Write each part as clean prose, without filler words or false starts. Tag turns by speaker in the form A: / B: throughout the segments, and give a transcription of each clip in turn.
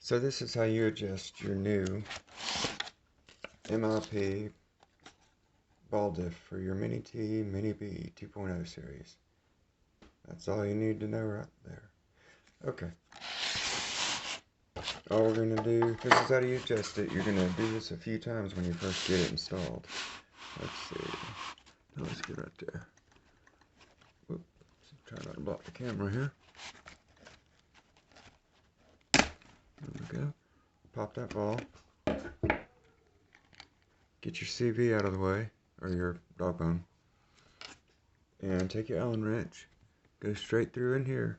A: So this is how you adjust your new MIP ball diff for your Mini T, Mini B 2.0 series. That's all you need to know right there. Okay. All we're going to do, this is how you adjust it. You're going to do this a few times when you first get it installed. Let's see. Oh, let's get right there. Whoops. Try not to block the camera here. There we go. Pop that ball. Get your CV out of the way, or your dog bone. And take your Allen wrench. Go straight through in here.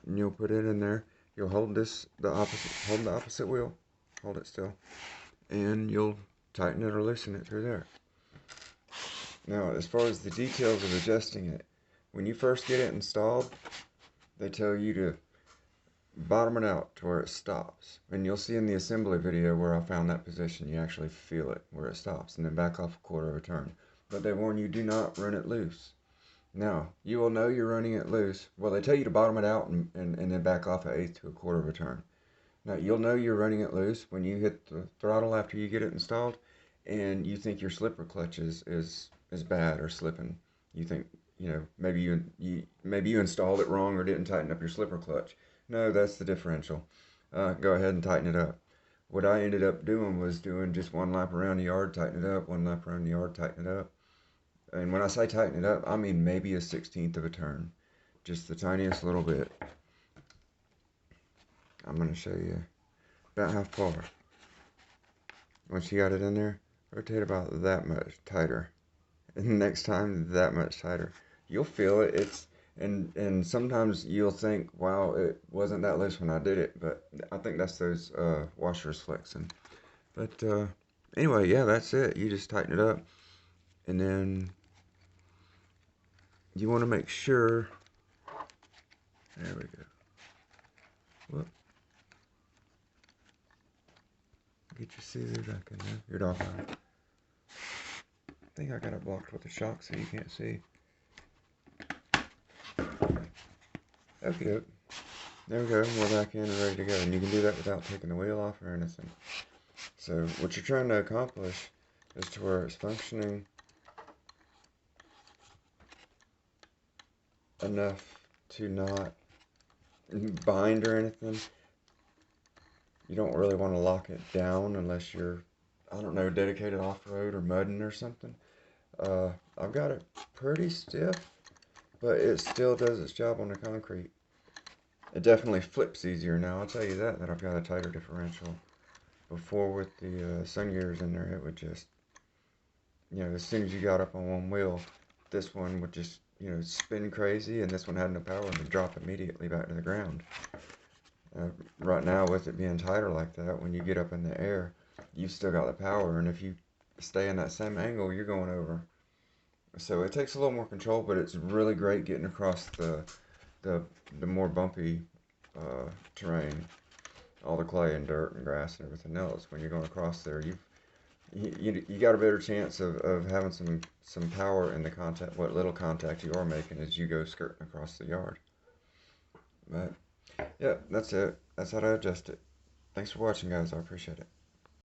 A: And you'll put it in there. You'll hold the opposite wheel. Hold it still. And you'll tighten it or loosen it through there. Now, as far as the details of adjusting it, when you first get it installed, they tell you to bottom it out to where it stops. And you'll see in the assembly video where I found that position, you actually feel it where it stops, and then back off a quarter of a turn. But they warn you, do not run it loose. Now, you will know you're running it loose. Well, they tell you to bottom it out and then back off an eighth to a quarter of a turn. Now, you'll know you're running it loose when you hit the throttle after you get it installed and you think your slipper clutch is bad or slipping. You think, maybe you installed it wrong or didn't tighten up your slipper clutch. No, that's the differential. Go ahead and tighten it up. What I ended up doing was doing just one lap around the yard, tighten it up, one lap around the yard, tighten it up. And when I say tighten it up, I mean maybe a 1/16 of a turn. Just the tiniest little bit. I'm going to show you about how far. Once you got it in there, rotate about that much tighter. And next time, that much tighter. You'll feel it. And sometimes you'll think, wow, it wasn't that loose when I did it. But I think that's those washers flexing. But anyway, yeah, that's it. You just tighten it up. And then you want to make sure, there we go. Whoop. Get your CV back in there. Your dog eye. I think I got it blocked with the shock so you can't see. Okay, there we go. We're back in and ready to go. And you can do that without taking the wheel off or anything. So what you're trying to accomplish is to where it's functioning enough to not bind or anything. You don't really want to lock it down unless you're, I don't know, dedicated off-road or mudding or something. I've got it pretty stiff, but it still does its job on the concrete. It definitely flips easier now, I'll tell you that I've got a tighter differential. Before with the sun gears in there, it would just, as soon as you got up on one wheel, this one would just, spin crazy, and this one had no power and would drop immediately back to the ground. Right now, with it being tighter like that, when you get up in the air, you've still got the power, and if you stay in that same angle, you're going over. So it takes a little more control, but it's really great getting across the more bumpy terrain, all the clay and dirt and grass and everything else. When you're going across there, you got a better chance of having some power in the contact, what little contact you are making as you go skirting across the yard. But yeah, that's it. That's how to adjust it. Thanks for watching, guys. I appreciate it.